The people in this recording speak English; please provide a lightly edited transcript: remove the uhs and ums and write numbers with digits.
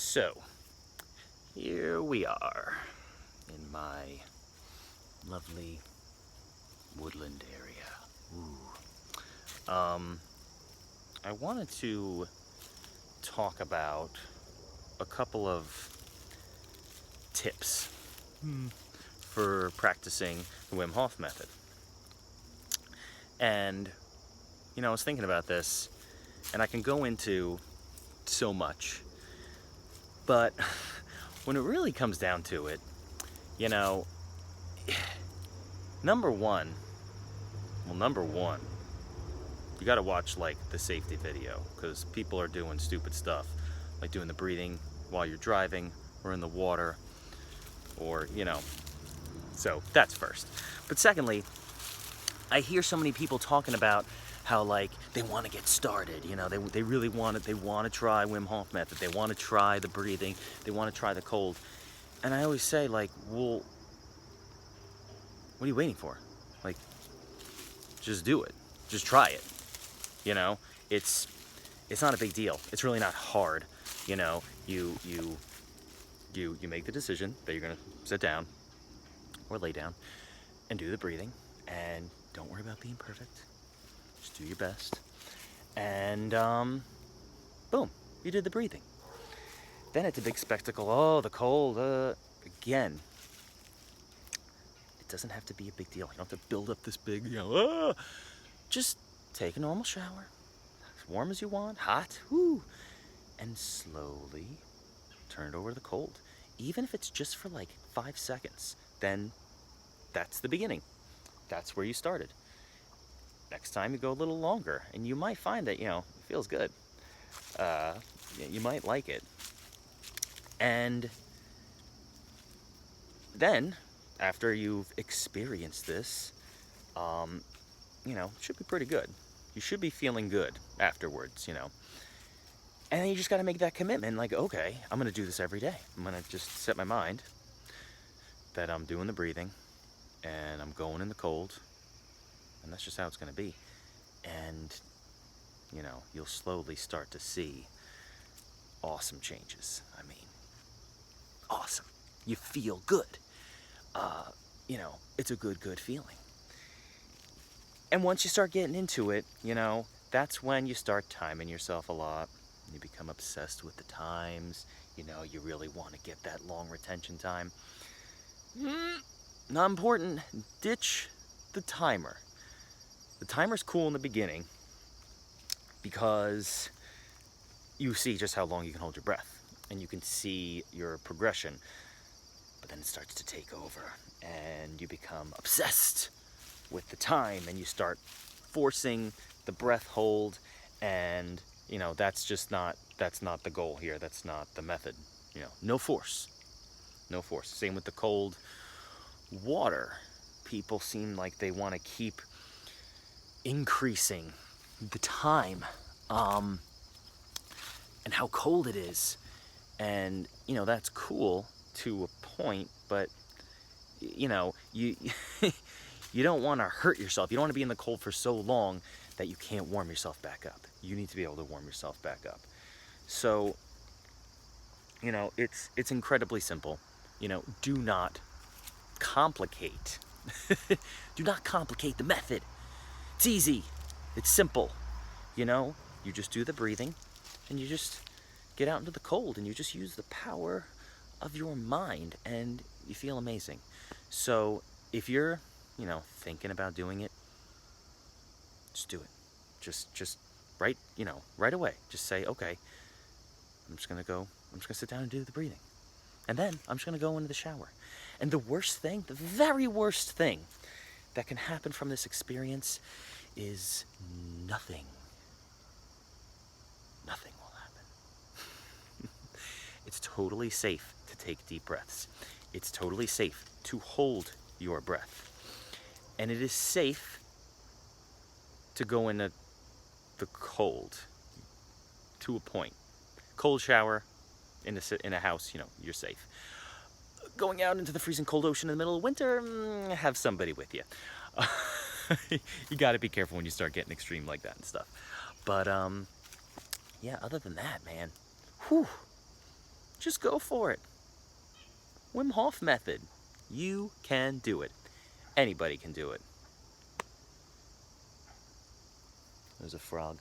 So, here we are in my lovely woodland area. Ooh. I wanted to talk about a couple of tips for practicing the Wim Hof Method. And, I was thinking about this, and I can go into so much, but when it really comes down to it, number one, you gotta watch like the safety video, because people are doing stupid stuff, like doing the breathing while you're driving or in the water, or, so that's first. But secondly, I hear so many people talking about how like they want to get started, they really want it, they want to try Wim Hof Method, they want to try the breathing, they want to try the cold. And I always say, like, well, what are you waiting for? Like, just do it. Just try it. It's not a big deal. It's really not hard. You make the decision that you're gonna sit down or lay down and do the breathing, and don't worry about being perfect. Just do your best. And boom, you did the breathing. Then it's a big spectacle. Oh, the cold. Again, it doesn't have to be a big deal. You don't have to build up this big, just take a normal shower, as warm as you want, hot, and slowly turn it over to the cold. Even if it's just for like 5 seconds, then that's the beginning. That's where you started. Next time you go a little longer, and you might find that, it feels good. You might like it. And then, after you've experienced this, it should be pretty good. You should be feeling good afterwards, And then you just got to make that commitment, like, okay, I'm going to do this every day. I'm going to just set my mind that I'm doing the breathing, and I'm going in the cold, and that's just how it's going to be. And, you'll slowly start to see awesome changes. I mean, awesome. You feel good. It's a good feeling. And once you start getting into it, that's when you start timing yourself a lot. You become obsessed with the times. You really want to get that long retention time. Not important. Ditch the timer. The timer's cool in the beginning because you see just how long you can hold your breath, and you can see your progression. But then it starts to take over, and you become obsessed with the time, and you start forcing the breath hold, and that's not the goal here. That's not the method. No force. Same with the cold water. People seem like they want to keep increasing the time, and how cold it is, and that's cool to a point, but you you don't want to hurt yourself. You don't want to be in the cold for so long that you can't warm yourself back up. You need to be able to warm yourself back up. So, it's incredibly simple. Do not complicate. Do not complicate the method. It's easy. It's simple. You just do the breathing, and you just get out into the cold, and you just use the power of your mind, and you feel amazing. So if you're, thinking about doing it, just do it. Just right away. Just say, okay, I'm just gonna sit down and do the breathing. And then I'm just gonna go into the shower. And the very worst thing that can happen from this experience is nothing. Nothing will happen. It's totally safe to take deep breaths. It's totally safe to hold your breath. And it is safe to go in the cold to a point. Cold shower in a house, you're safe. Going out into the freezing cold ocean in the middle of winter, have somebody with you. You got to be careful when you start getting extreme like that and stuff. But yeah, other than that, man, just go for it. Wim Hof Method. You can do it. Anybody can do it. There's a frog.